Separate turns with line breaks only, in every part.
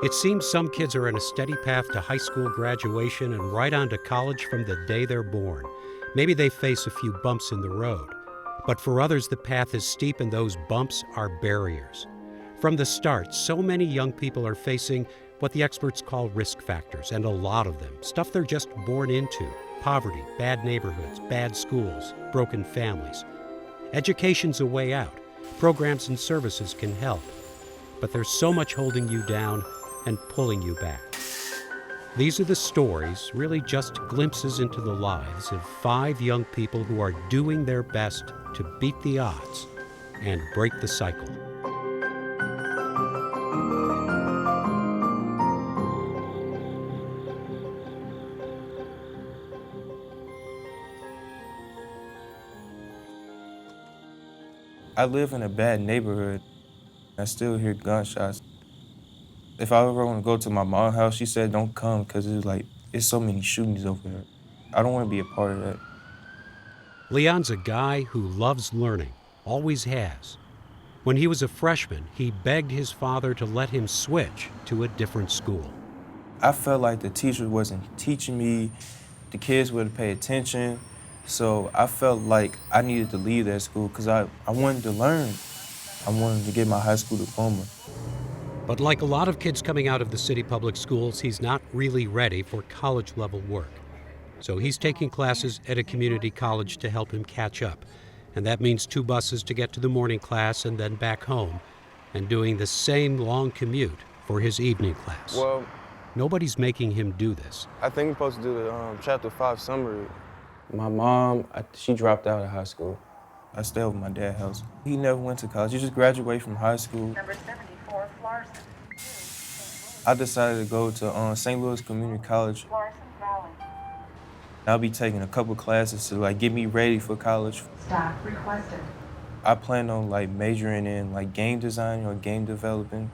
It seems some kids are on a steady path to high school graduation and right on to college from the day they're born. Maybe they face a few bumps in the road. But for others, the path is steep and those bumps are barriers. From the start, so many young people are facing what the experts call risk factors, and a lot of them, stuff they're just born into: poverty, bad neighborhoods, bad schools, broken families. Education's a way out. Programs and services can help. But there's so much holding you down and pulling you back. These are the stories, really just glimpses into the lives of 5 young people who are doing their best to beat the odds and break the cycle.
I live in a bad neighborhood. I still hear gunshots. If I ever want to go to my mom's house, she said don't come because it's so many shootings over there. I don't want to be a part of that.
Leon's a guy who loves learning, always has. When he was a freshman, he begged his father to let him switch to a different school.
I felt like the teacher wasn't teaching me, the kids wouldn't pay attention, so I felt like I needed to leave that school because I wanted to learn. I wanted to get my high school diploma.
But like a lot of kids coming out of the city public schools, he's not really ready for college-level work. So he's taking classes at a community college to help him catch up. And that means 2 buses to get to the morning class and then back home, and doing the same long commute for his evening class.
Well,
Nobody's making him do this.
I think we're supposed to do the Chapter 5 summary. My mom, she dropped out of high school. I stayed with my dad's house. He never went to college. He just graduated from high school.
Number 74, Florissant.
I decided to go to St. Louis Community College.
Florissant Valley.
I'll be taking a couple classes to get me ready for college.
Stop requested.
I plan on majoring in game design or game developing.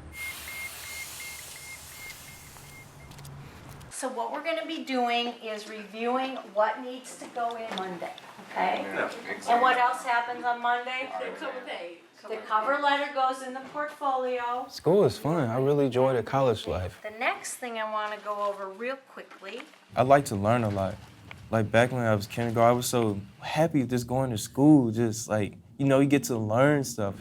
So what we're going to be doing is reviewing what needs to go in Monday, okay? And what else happens on Monday? The cover page. The cover letter goes in the portfolio.
School is fun. I really enjoy the college life.
The next thing I want to go over real quickly.
I like to learn a lot. Back when I was kindergarten, I was so happy just going to school, you get to learn stuff.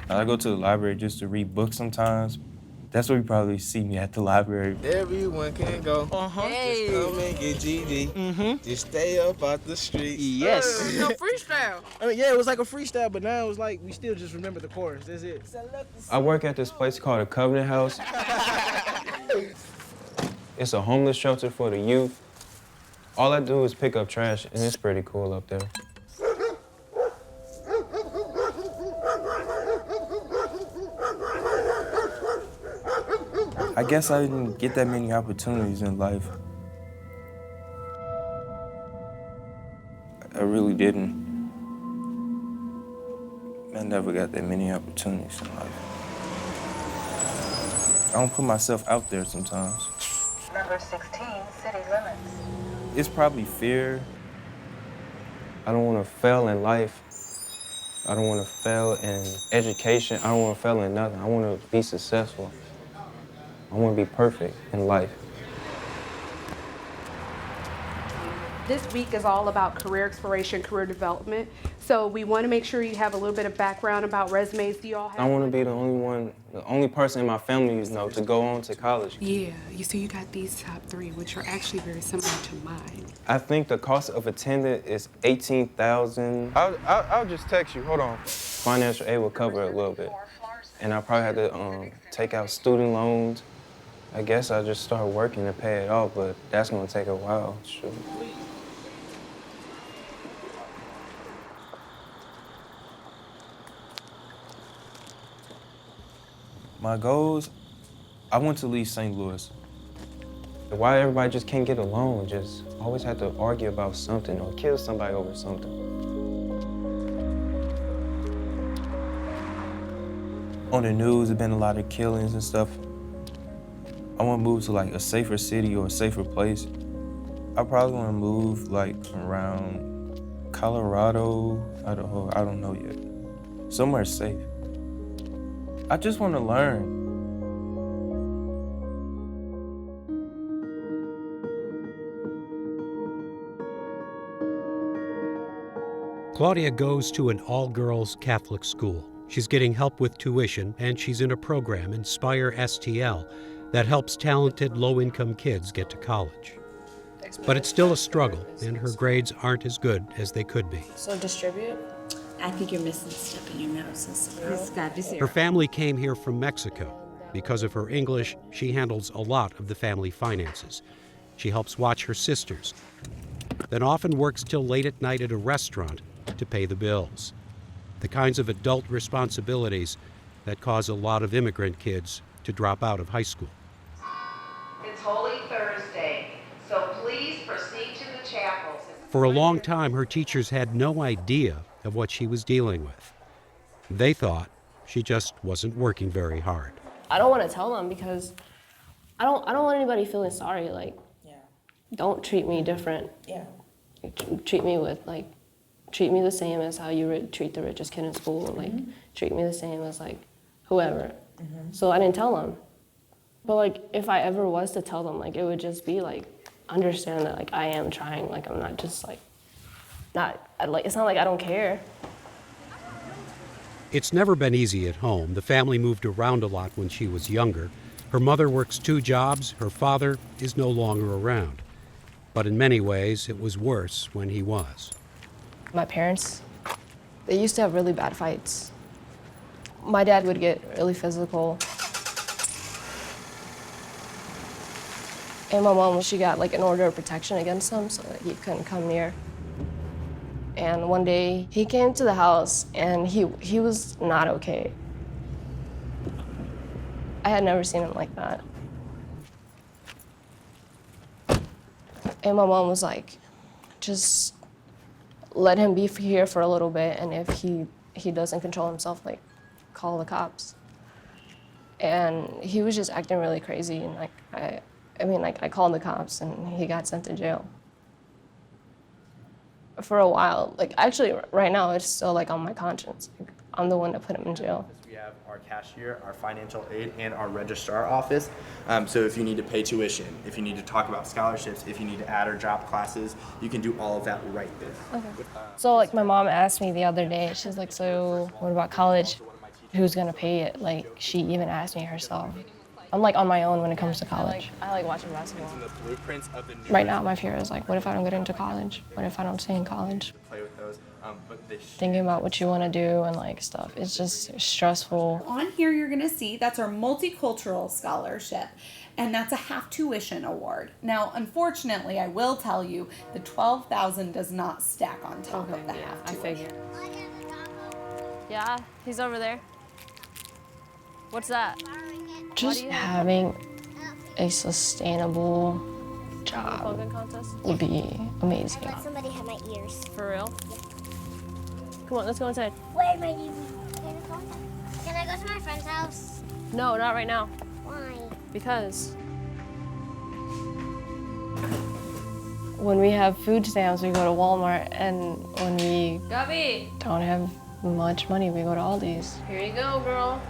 I go to the library just to read books sometimes. That's where you probably see me at the library.
Everyone can go.
Hey.
Just come and get GD. Just stay up out the streets.
Yes.
No freestyle.
I mean, yeah, it was like a freestyle, but now it was like we still just remember the chorus. That's it.
I work at this place called the Covenant House. It's a homeless shelter for the youth. All I do is pick up trash, and it's pretty cool up there. I guess I didn't get that many opportunities in life. I really didn't. I never got that many opportunities in life. I don't put myself out there sometimes.
Number 16, city limits.
It's probably fear. I don't want to fail in life. I don't want to fail in education. I don't want to fail in nothing. I want to be successful. I want to be perfect in life.
This week is all about career exploration, career development. So we want to make sure you have a little bit of background about resumes. Do you all have?
I want to be the only person in my family, to go on to college.
Yeah, you see, you got these top 3, which are actually very similar to mine.
I think the cost of attendance is $18,000. I'll just text you. Hold on. Financial aid will cover it a little bit, and I probably have to take out student loans. I guess I'll just start working to pay it off, but that's gonna take a while. Sure. My goals, I want to leave St. Louis. Why everybody just can't get along, just always have to argue about something or kill somebody over something. On the news, there's been a lot of killings and stuff. I want to move to a safer city or a safer place. I probably want to move around Colorado, Idaho, I don't know yet. Somewhere safe. I just want to learn.
Claudia goes to an all-girls Catholic school. She's getting help with tuition, and she's in a program, Inspire STL, that helps talented low-income kids get to college. But it's still a struggle, and her grades aren't as good as they could be.
So distribute?
I think you're missing stuff in your nose. It's got to be
Her family came here from Mexico. Because of her English, she handles a lot of the family finances. She helps watch her sisters, then often works till late at night at a restaurant to pay the bills. The kinds of adult responsibilities that cause a lot of immigrant kids to drop out of high school.
It's Holy Thursday, so please proceed to the chapel.
For a long time, her teachers had no idea of what she was dealing with. They thought she just wasn't working very hard.
I don't want to tell them because I don't want anybody feeling sorry. Like, don't treat me different.
Yeah.
Treat me the same as how you treat the richest kid in school. Like, treat me the same as like whoever. So I didn't tell them. But like, if I ever was to tell them, like, it would just be like, understand that like I am trying. Like, I'm not just like, it's not like I don't care.
It's never been easy at home. The family moved around a lot when she was younger. Her mother works 2 jobs. Her father is no longer around. But in many ways, it was worse when he was.
My parents, they used to have really bad fights. My dad would get really physical. And my mom, she got like an order of protection against him so that he couldn't come near. And one day he came to the house and he was not okay. I had never seen him like that. And my mom was like, just let him be here for a little bit, and if he doesn't control himself, like, call the cops. And he was just acting really crazy, and like I called the cops and he got sent to jail. For a while, like actually right now it's still like on my conscience. Like, I'm the one that put him in jail.
We have our cashier, our financial aid, and our registrar office. So if you need to pay tuition, if you need to talk about scholarships, if you need to add or drop classes, you can do all of that right there.
Okay. So like my mom asked me the other day, she's like, so what about college? Who's gonna pay it? Like she even asked me herself. I'm like on my own when it comes to college. I like watching basketball. Right now my fear is like, what if I don't get into college? What if I don't stay in college?
Play with those.
Thinking about what you want to do and like stuff. It's just stressful.
On here you're gonna see that's our multicultural scholarship, and that's a half tuition award. Now, unfortunately, I will tell you the $12,000 does not stack on top of the half tuition.
I figured. Yeah, he's over there. What's that? Just having a sustainable job would be amazing.
I let somebody have my ears.
For real? Yeah. Come on, let's go inside.
Where my TV? Can I go to my friend's house?
No, not right now.
Why?
Because when we have food stamps, we go to Walmart, and when we don't have much money, we go to Aldi's. Here you go, girl.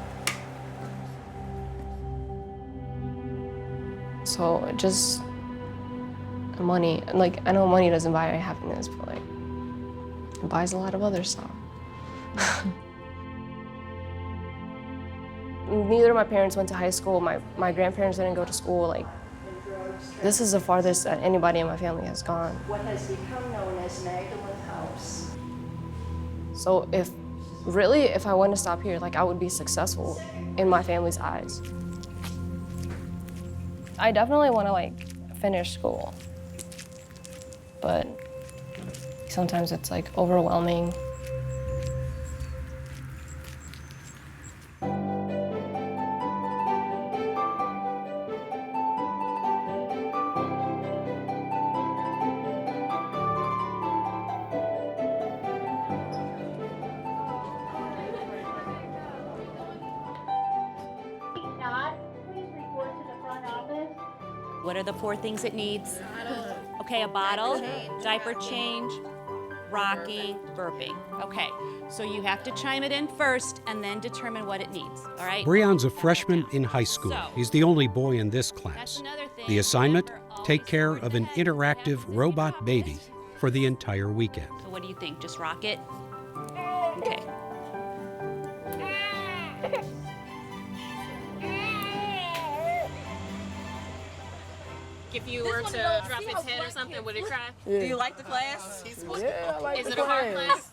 So just money, like I know money doesn't buy happiness, but like it buys a lot of other stuff. Neither of my parents went to high school. My grandparents didn't go to school. Like this is the farthest that anybody in my family has gone.
What has become known as Magdalen House.
So if I want to stop here, like I would be successful in my family's eyes. I definitely want to like finish school, but sometimes it's like overwhelming.
What are the 4 things it needs? Okay, a bottle, diaper change, rocking, burping. Okay, so you have to chime it in first and then determine what it needs, all right?
Breon's a freshman in high school. He's the only boy in this class. The assignment, take care of an interactive robot baby for the entire weekend.
So what do you think? Just rock it? Okay.
If you were to drop its head or something, would it cry?
Yeah.
Do you like the class?
Yeah, I like
Is
the
it a hard class?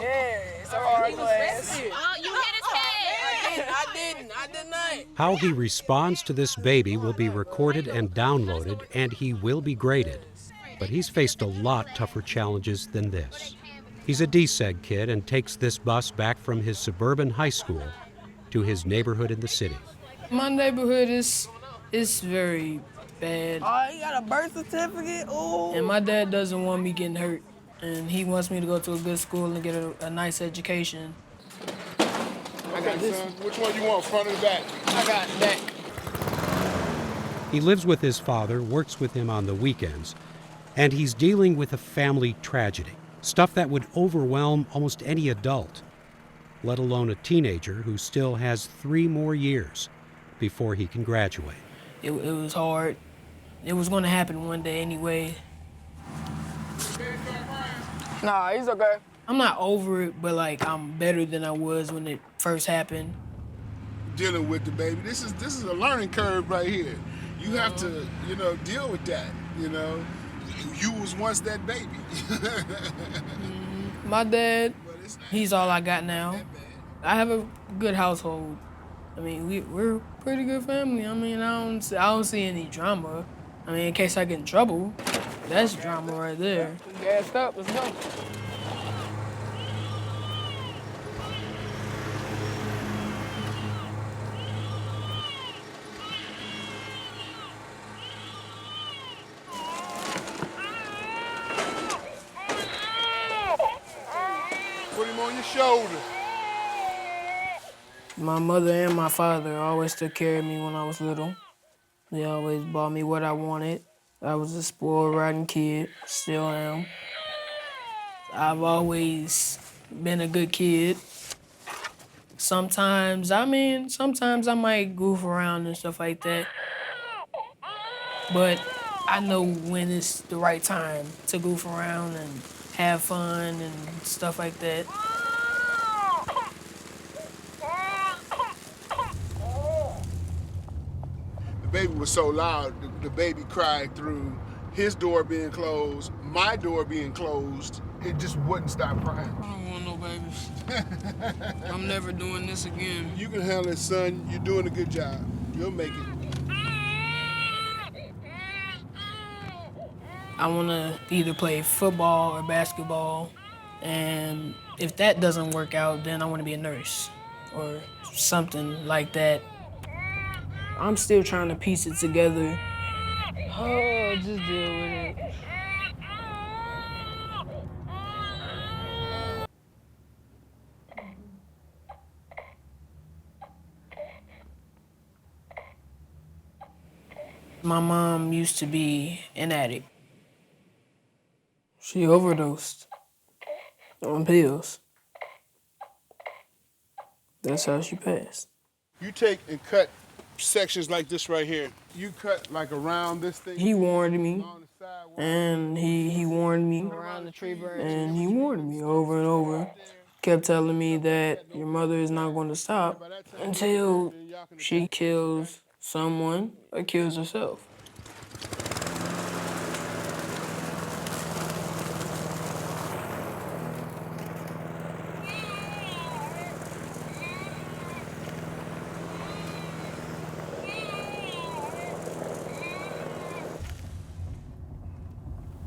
Yeah, it's a hard class.
Oh, you hit his head! I did not.
How he responds to this baby will be recorded and downloaded, and he will be graded. But he's faced a lot tougher challenges than this. He's a DSEG kid and takes this bus back from his suburban high school to his neighborhood in the city.
My neighborhood is very bad.
Oh, you got a birth certificate? Ooh.
And my dad doesn't want me getting hurt. And he wants me to go to a good school and get a nice education.
I got this. Which one you want, front or back?
I got back.
He lives with his father, works with him on the weekends, and he's dealing with a family tragedy, stuff that would overwhelm almost any adult, let alone a teenager who still has 3 more years before he can graduate.
It was hard. It was going to happen one day anyway.
Nah, he's okay.
I'm not over it, but like I'm better than I was when it first happened.
Dealing with the baby. This is a learning curve right here. You have to, deal with that. You was once that baby.
My dad, he's all I got now. I have a good household. I mean, we're a pretty good family. I mean, I don't see any drama. I mean, in case I get in trouble, that's drama right there.
Gassed up, let's go.
Put him on your shoulder.
My mother and my father always took care of me when I was little. They always bought me what I wanted. I was a spoiled, rotten kid, still am. I've always been a good kid. Sometimes I might goof around and stuff like that. But I know when it's the right time to goof around and have fun and stuff like that.
The baby was so loud, the baby cried through his door being closed, my door being closed. It just wouldn't stop crying.
I don't want no babies. I'm never doing this again.
You can handle it, son. You're doing a good job. You'll make it.
I want to either play football or basketball, and if that doesn't work out, then I want to be a nurse or something like that. I'm still trying to piece it together. Oh, just deal with it. My mom used to be an addict. She overdosed on pills. That's how she passed.
You take and cut sections like this right here. You cut like around this thing.
He warned me, and he warned me,
Around the tree branch.
and he warned me over and over. Kept telling me that your mother is not going to stop until she kills someone or kills herself.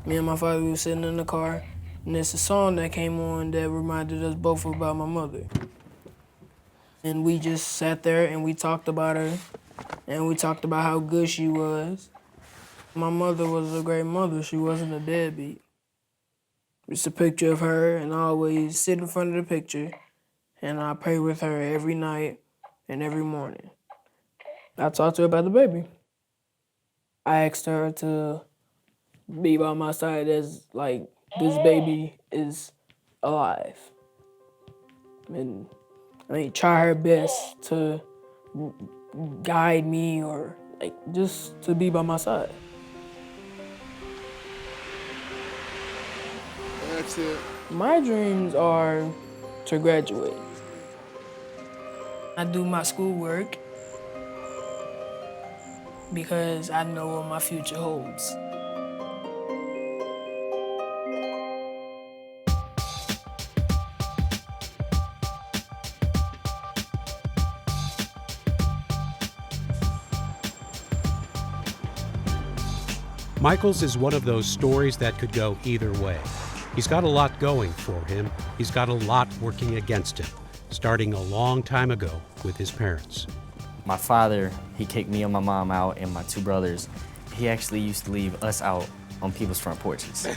Me and my father were sitting in the car, and there's a song that came on that reminded us both about my mother. And we just sat there and we talked about her, and we talked about how good she was. My mother was a great mother. She wasn't a deadbeat. It's a picture of her, and I always sit in front of the picture, and I pray with her every night and every morning. I talked to her about the baby. I asked her to be by my side as, like, this baby is alive. And, try her best to guide me or, just to be by my side.
That's it.
My dreams are to graduate. I do my schoolwork because I know what my future holds.
Michael's is one of those stories that could go either way. He's got a lot going for him. He's got a lot working against him, starting a long time ago with his parents.
My father, he kicked me and my mom out, and my two brothers. He actually used to leave us out on people's front porches.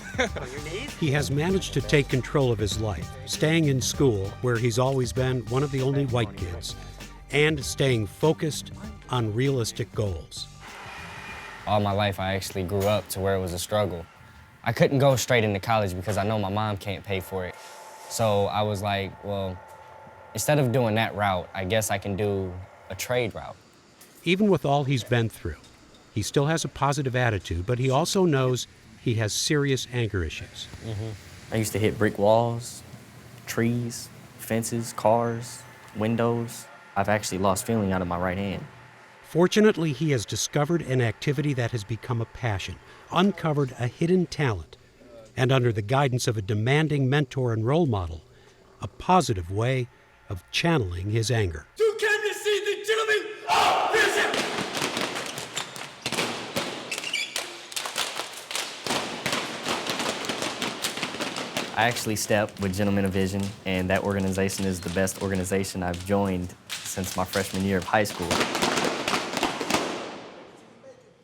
He has managed to take control of his life, staying in school, where he's always been one of the only white kids, and staying focused on realistic goals.
All my life, I actually grew up to where it was a struggle. I couldn't go straight into college because I know my mom can't pay for it. So I was like, well, instead of doing that route, I guess I can do a trade route.
Even with all he's been through, he still has a positive attitude, but he also knows he has serious anger issues.
I used to hit brick walls, trees, fences, cars, windows. I've actually lost feeling out of my right hand.
Fortunately, he has discovered an activity that has become a passion, uncovered a hidden talent, and under the guidance of a demanding mentor and role model, a positive way of channeling his anger.
You came to see the gentleman of vision!
I actually stepped with Gentlemen of Vision, and that organization is the best organization I've joined since my freshman year of high school.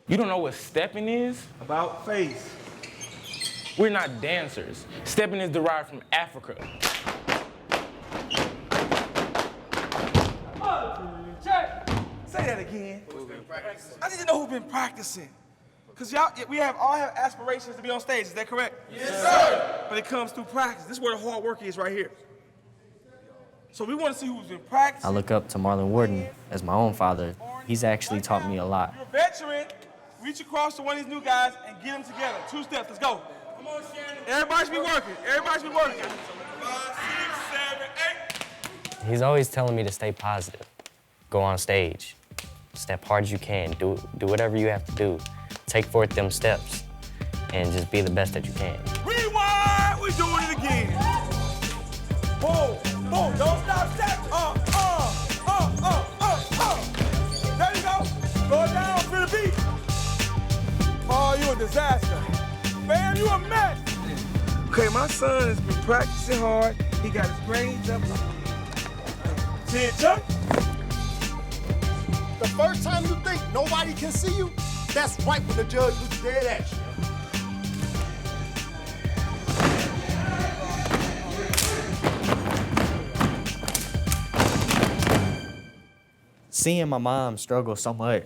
You don't know what stepping is? About faith. We're not dancers. Stepping is derived from Africa.
Say that again. I need to know who's been practicing. Because y'all, we all have aspirations to be on stage, is that correct? Yes, sir. But it comes through practice. This is where the hard work is right here. So we want to see who's been practicing.
I look up to Marlon Warden as my own father. He's actually taught me a lot.
You're a veteran. Reach across to one of these new guys and get them together. 2 steps, let's go. Come on, Shannon. Everybody should be working. Everybody should be working. 5, 6, 7, 8.
He's always telling me to stay positive. Go on stage. Step hard as you can. Do whatever you have to do. Take forth them steps and just be the best that you can.
Rewind! We're doing it again. Boom, boom, don't stop, step. There you go. Go down for the beat. Oh, you a disaster. Man, you a mess. Okay, my son has been practicing hard. He got his grades up. See it, Chuck?
The first time you think nobody can see you, that's right when the judge looks dead at you.
Seeing my mom struggle so much,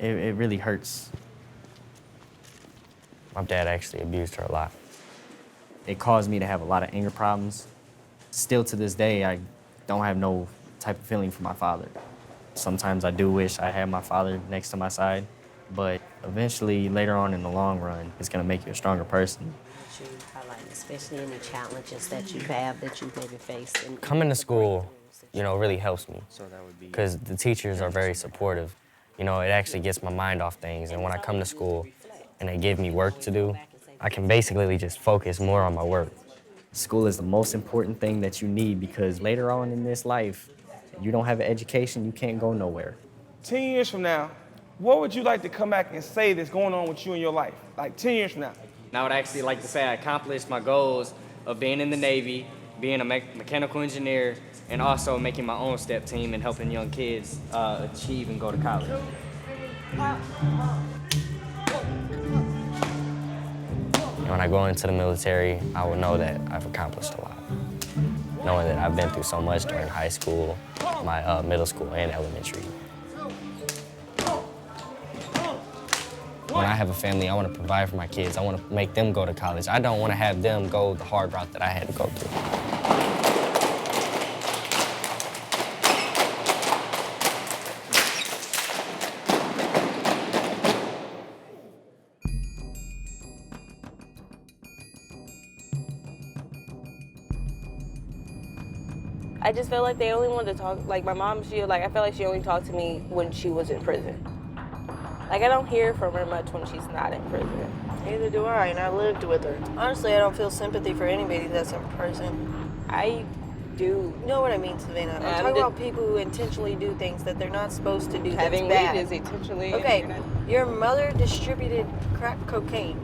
it really hurts. My dad actually abused her a lot. It caused me to have a lot of anger problems. Still to this day, I don't have no type of feeling for my father. Sometimes I do wish I had my father next to my side, but eventually, later on in the long run, it's gonna make you a stronger person.
You highlight, especially any challenges that you have that you maybe face.
Coming to school, really helps me because the teachers are very supportive. It actually gets my mind off things, and when I come to school and they give me work to do, I can basically just focus more on my work. School is the most important thing that you need because later on in this life, you don't have an education, you can't go nowhere.
10 years from now, what would you like to come back and say that's going on with you in your life? Like 10 years from now.
And I would actually like to say I accomplished my goals of being in the Navy, being a mechanical engineer, and also making my own step team and helping young kids achieve and go to college. And when I go into the military, I will know that I've accomplished a lot. Knowing that I've been through so much during high school, my middle school, and elementary. When I have a family, I want to provide for my kids. I want to make them go to college. I don't want to have them go the hard route that I had to go through.
I just felt like they only wanted to talk, like my mom, I felt like she only talked to me when she was in prison. Like I don't hear from her much when she's not in prison.
Neither do I, and I lived with her. Honestly, I don't feel sympathy for anybody that's in prison.
I do.
You know what I mean, Savannah? I'm talking about people who intentionally do things that they're not supposed to do.
Having
that's bad.
weed is intentionally.
Okay, your mother distributed crack cocaine.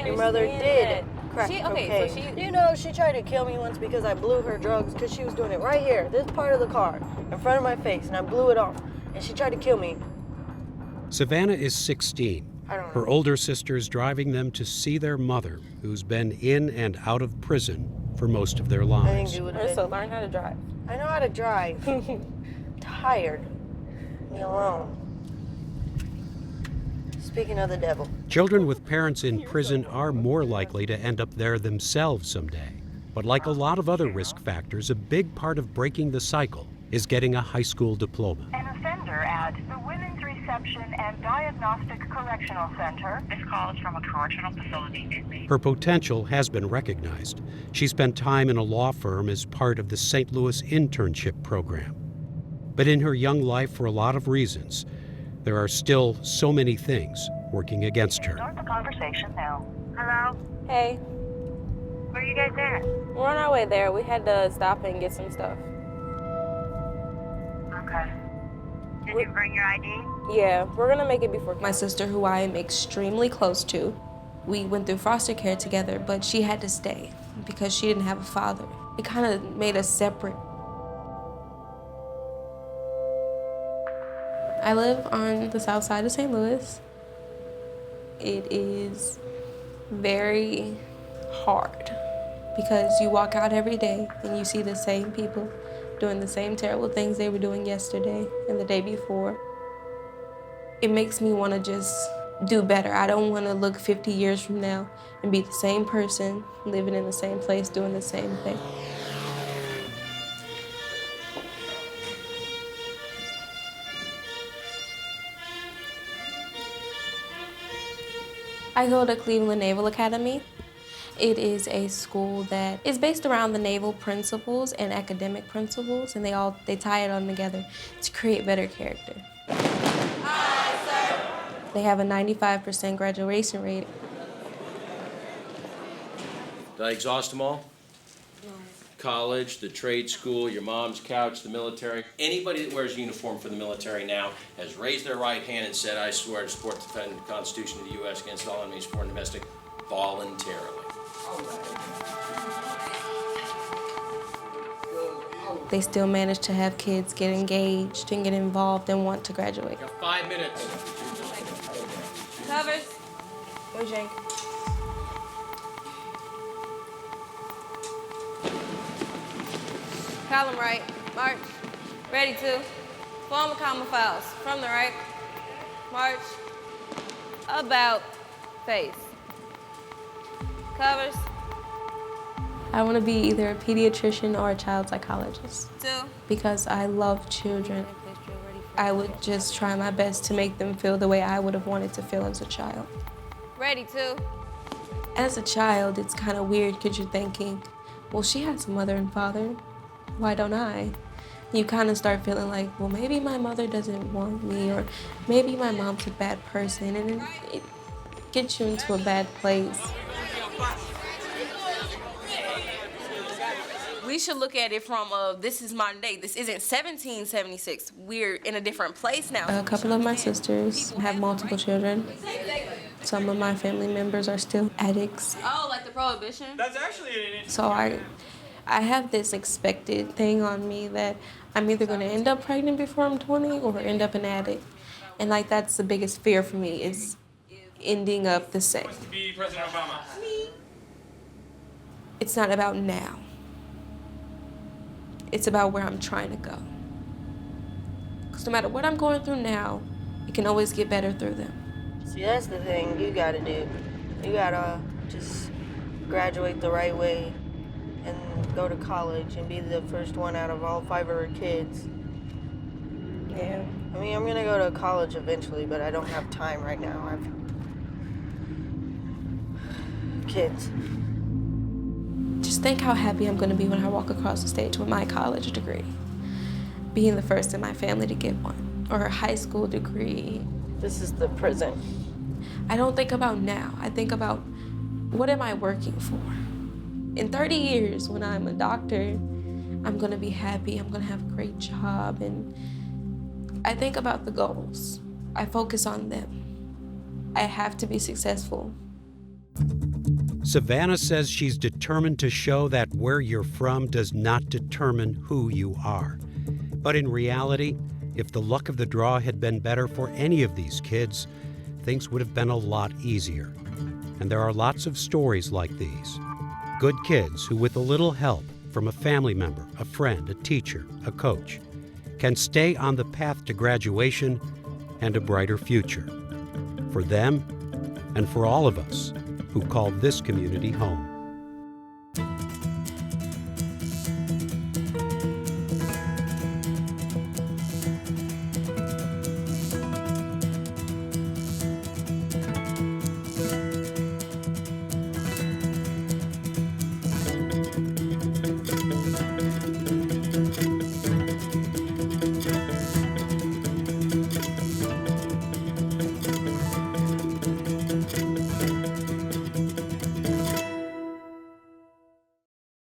Your mother did crack cocaine. You know, she tried to kill me once because I blew her drugs because she was doing it right here, this part of the car, in front of my face, and I blew it off. And she tried to kill me.
Savannah is 16. Her older sister's driving them to see their mother, who's been in and out of prison for most of their lives.
So learn how to drive.
I know how to drive. Tired. Leave me alone. Speaking of the devil.
Children with parents in prison are more likely to end up there themselves someday. But like a lot of other risk factors, a big part of breaking the cycle is getting a high school diploma.
An offender at the Women's Reception and Diagnostic Correctional Center. This call is from a correctional facility.
Her potential has been recognized. She spent time in a law firm as part of the St. Louis internship program. But in her young life, for a lot of reasons, there are still so many things working against her.
Start the conversation now. Hello?
Hey.
Where are you guys at?
We're on our way there. We had to stop and get some stuff.
Okay. Did you bring your ID?
Yeah, we're gonna make it before.
My sister, who I am extremely close to, we went through foster care together, but she had to stay because she didn't have a father. It kind of made us separate. I live on the south side of St. Louis. It is very hard because you walk out every day and you see the same people doing the same terrible things they were doing yesterday and the day before. It makes me want to just do better. I don't want to look 50 years from now and be the same person, living in the same place, doing the same thing. I go to Cleveland Naval Academy. It is a school that is based around the naval principles and academic principles, and they tie it all together to create better character. They have a 95% graduation rate.
Did I exhaust them all? No. College, the trade school, your mom's couch, the military. Anybody that wears a uniform for the military now has raised their right hand and said, I swear to support, defend the Constitution of the U.S. against all enemies, foreign and domestic, voluntarily.
They still manage to have kids get engaged and get involved and want to graduate.
5 minutes.
Covers. Where's Jake? Column right. March. Ready to. Form a comma files. From the right. March. About. Face. Covers.
I want to be either a pediatrician or a child psychologist.
2.
Because I love children. I would just try my best to make them feel the way I would have wanted to feel as a child.
Ready to.
As a child, it's kind of weird because you're thinking, well, she has a mother and father. Why don't I? You kind of start feeling like, well, maybe my mother doesn't want me, or maybe my mom's a bad person, and it gets you into a bad place.
We should look at it from this is modern day. This isn't 1776. We're in a different place now.
A couple of my sisters have multiple children. Some of my family members are still addicts.
Oh, like the prohibition? That's actually
So I have this expected thing on me that I'm either going to end up pregnant before I'm 20 or end up an addict. And like that's the biggest fear for me is ending up the same.
To be President Obama.
It's not about now. It's about where I'm trying to go. Because no matter what I'm going through now, it can always get better through them.
See, that's the thing you gotta do. You gotta just graduate the right way and go to college and be the first one out of all 5 of her kids.
Yeah.
I mean, I'm gonna go to college eventually, but I don't have time right now. I've kids.
Just
Just think how happy I'm going to be when I walk across the stage with my college degree. Being the first in my family to get one, or a high school degree.
This is the present.
I don't think about now. I think about what am I working for? In 30 years, when I'm a doctor, I'm going to be happy, I'm going to have a great job, and I think about the goals. I focus on them. I have to be successful.
Savannah says she's determined to show that where you're from does not determine who you are. But in reality, if the luck of the draw had been better for any of these kids, things would have been a lot easier. And there are lots of stories like these. Good kids who, with a little help from a family member, a friend, a teacher, a coach, can stay on the path to graduation and a brighter future. For them and for all of us who call this community home.